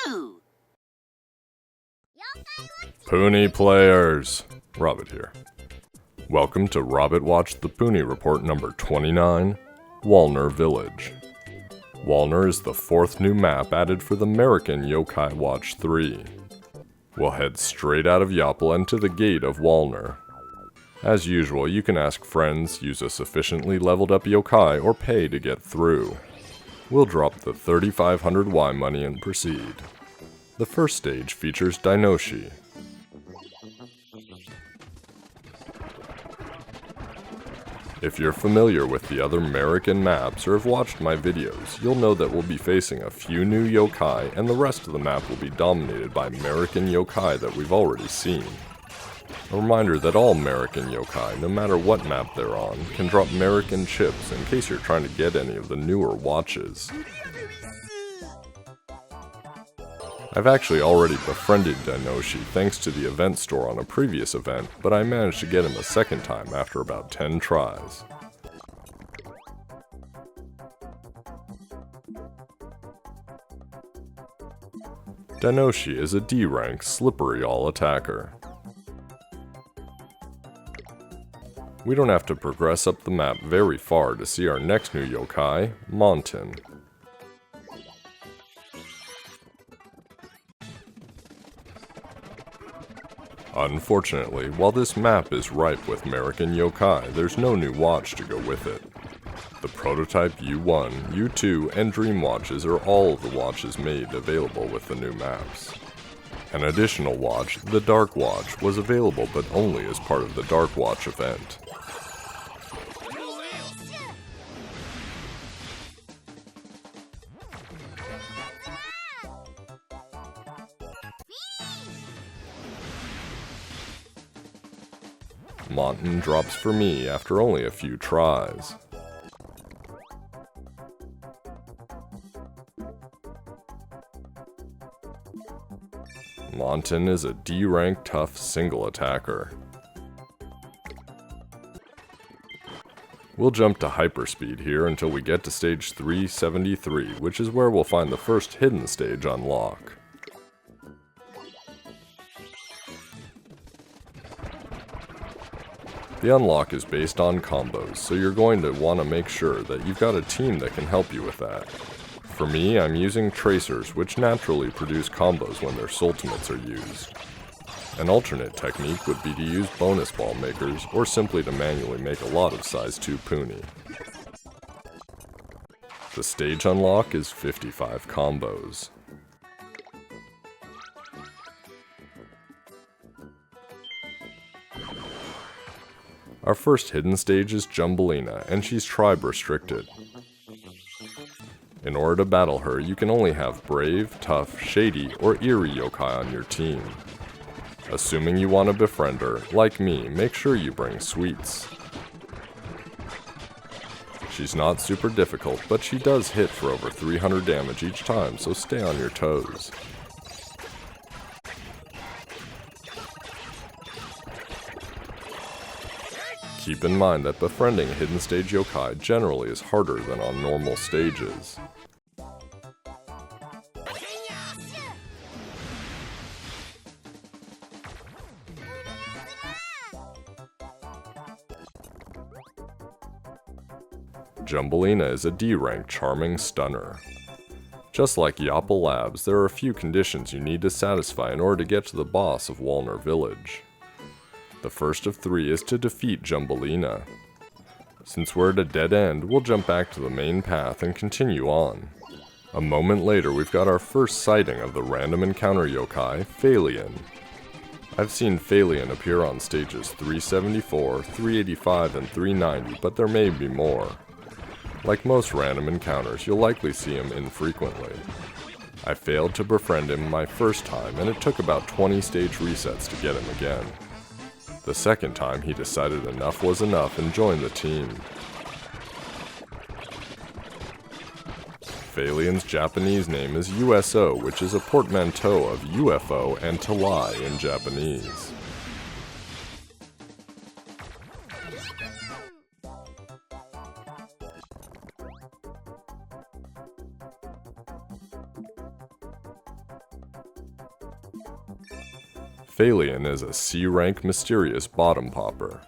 Woohoo! Puni players! Robbett here. Welcome to Robbett Watch the Puni Report number 29, Walnur Village. Walnur is the 4th new map added for the American Yo-Kai Watch 3. We'll head straight out of Joplin to the gate of Walnur. As usual, you can ask friends, use a sufficiently leveled up yokai, or pay to get through. We'll drop the 3,500 Y money and proceed. The first stage features Dinoshi. If you're familiar with the other American maps or have watched my videos, you'll know that we'll be facing a few new yokai and the rest of the map will be dominated by American yokai that we've already seen. A reminder that all American yokai, no matter what map they're on, can drop American chips in case you're trying to get any of the newer watches. I've actually already befriended Dinoshi thanks to the event store on a previous event, but I managed to get him a second time after about 10 tries. Dinoshi is a D-rank slippery all attacker. We don't have to progress up the map very far to see our next new yokai, Mauten. Unfortunately, while this map is ripe with American yokai, there's no new watch to go with it. The prototype U1, U2, and Dream watches are all of the watches made available with the new maps. An additional watch, the Dark Watch, was available but only as part of the Dark Watch event. Mauten drops for me after only a few tries. Mauten is a D-rank tough single attacker. We'll jump to hyperspeed here until we get to stage 373, which is where we'll find the first hidden stage unlock. The unlock is based on combos, so you're going to want to make sure that you've got a team that can help you with that. For me, I'm using tracers, which naturally produce combos when their ultimates are used. An alternate technique would be to use bonus ball makers, or simply to manually make a lot of size 2 puni. The stage unlock is 55 combos. Our first hidden stage is Jumbelina, and she's tribe restricted. In order to battle her, you can only have brave, tough, shady, or eerie yokai on your team. Assuming you want to befriend her, like me, make sure you bring sweets. She's not super difficult, but she does hit for over 300 damage each time, so stay on your toes. Keep in mind that befriending a hidden stage yokai generally is harder than on normal stages. Jumbelina is a D-rank charming stunner. Just like Yapple Labs, there are a few conditions you need to satisfy in order to get to the boss of Walnur Village. The first of 3 is to defeat Jumbelina. Since we're at a dead end, we'll jump back to the main path and continue on. A moment later, we've got our first sighting of the random encounter yokai, Failian. I've seen Failian appear on stages 374, 385, and 390, but there may be more. Like most random encounters, you'll likely see him infrequently. I failed to befriend him my first time, and it took about 20 stage resets to get him again. The second time, he decided enough was enough and joined the team. Failian's Japanese name is U.S.O, which is a portmanteau of UFO and to lie in Japanese. Failian is a C-rank mysterious bottom popper.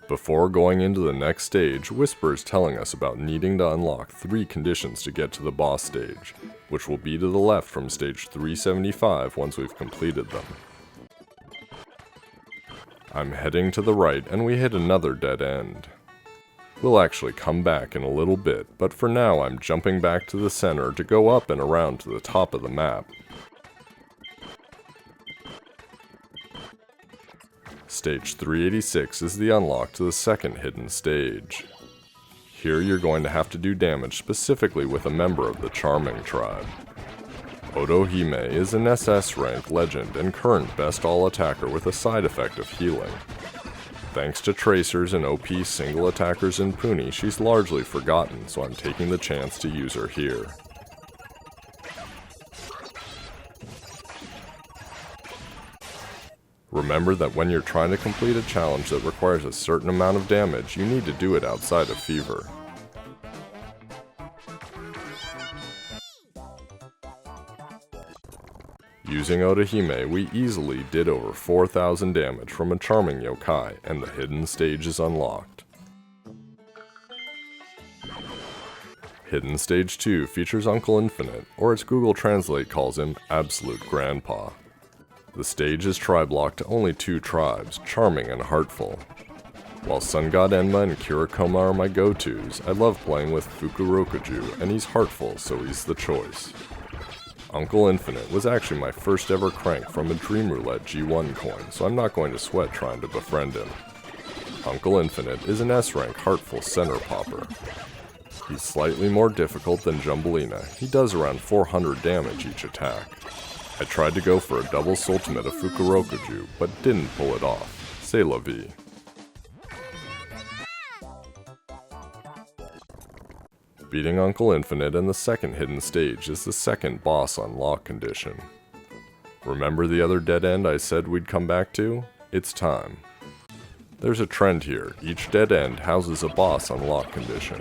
Before going into the next stage, Whisper is telling us about needing to unlock 3 conditions to get to the boss stage, which will be to the left from stage 375 once we've completed them. I'm heading to the right and we hit another dead end. We'll actually come back in a little bit, but for now I'm jumping back to the center to go up and around to the top of the map. Stage 386 is the unlock to the second hidden stage. Here you're going to have to do damage specifically with a member of the Charming tribe. Otohime is an SS rank legend and current best all attacker with a side effect of healing. Thanks to tracers and OP single attackers in Puni, she's largely forgotten, so I'm taking the chance to use her here. Remember that when you're trying to complete a challenge that requires a certain amount of damage, you need to do it outside of Fever. Using Otohime, we easily did over 4,000 damage from a charming yokai, and the hidden stage is unlocked. Hidden Stage 2 features Uncle Infinite, or as Google Translate calls him, Absolute Grandpa. The stage is tribe-locked to only 2 tribes, Charming and Heartful. While Sun God Enma and Kirakoma are my go-tos, I love playing with Fukurokuju, and he's Heartful, so he's the choice. Uncle Infinite was actually my first ever crank from a Dream Roulette G1 coin, so I'm not going to sweat trying to befriend him. Uncle Infinite is an S-rank Heartful center popper. He's slightly more difficult than Jumbelina, he does around 400 damage each attack. I tried to go for a double Sultimate of Fukurokuju, but didn't pull it off. C'est la vie. Beating Uncle Infinite in the second hidden stage is the second boss unlock condition. Remember the other dead end I said we'd come back to? It's time. There's a trend here, each dead end houses a boss unlock condition.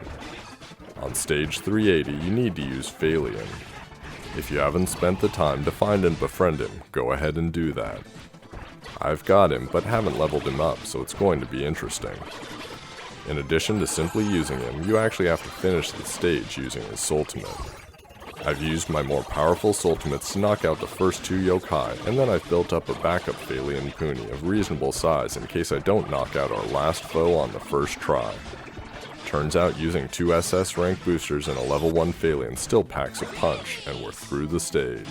On stage 380 you need to use Failian. If you haven't spent the time to find and befriend him, go ahead and do that. I've got him, but haven't leveled him up, so it's going to be interesting. In addition to simply using him, you actually have to finish the stage using his Sultimate. I've used my more powerful Sultimates to knock out the first 2 yokai, and then I've built up a backup Failian Puni of reasonable size in case I don't knock out our last foe on the first try. Turns out using 2 SS rank boosters and a level 1 Failian still packs a punch, and we're through the stage.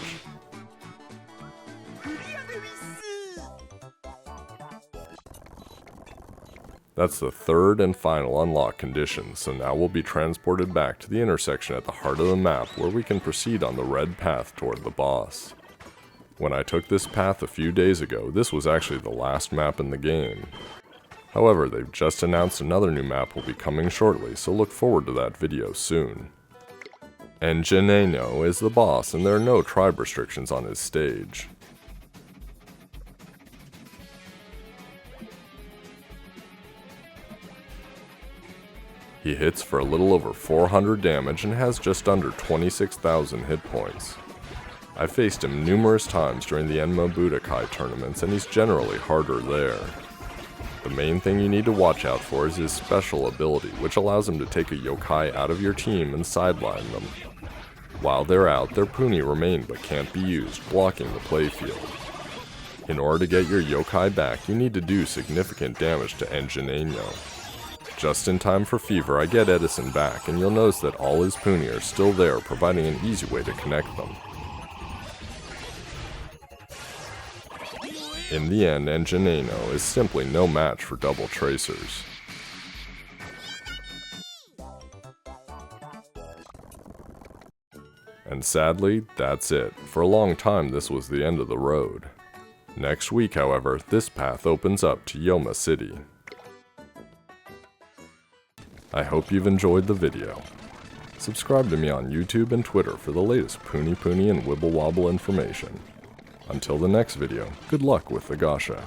That's the third and final unlock condition, so now we'll be transported back to the intersection at the heart of the map where we can proceed on the red path toward the boss. When I took this path a few days ago, this was actually the last map in the game. However, they've just announced another new map will be coming shortly, so look forward to that video soon. Injyaneno is the boss, and there are no tribe restrictions on his stage. He hits for a little over 400 damage and has just under 26,000 hit points. I faced him numerous times during the Enma Budokai tournaments, and he's generally harder there. The main thing you need to watch out for is his special ability, which allows him to take a yokai out of your team and sideline them. While they're out, their Puni remain but can't be used, blocking the playfield. In order to get your yokai back, you need to do significant damage to Injyaneno. Just in time for Fever, I get Edison back, and you'll notice that all his Puni are still there, providing an easy way to connect them. In the end, Injyaneno is simply no match for double tracers. And sadly, that's it. For a long time this was the end of the road. Next week, however, this path opens up to Yoma City. I hope you've enjoyed the video. Subscribe to me on YouTube and Twitter for the latest Puni Puni and Wibble Wobble information. Until the next video, good luck with the gacha.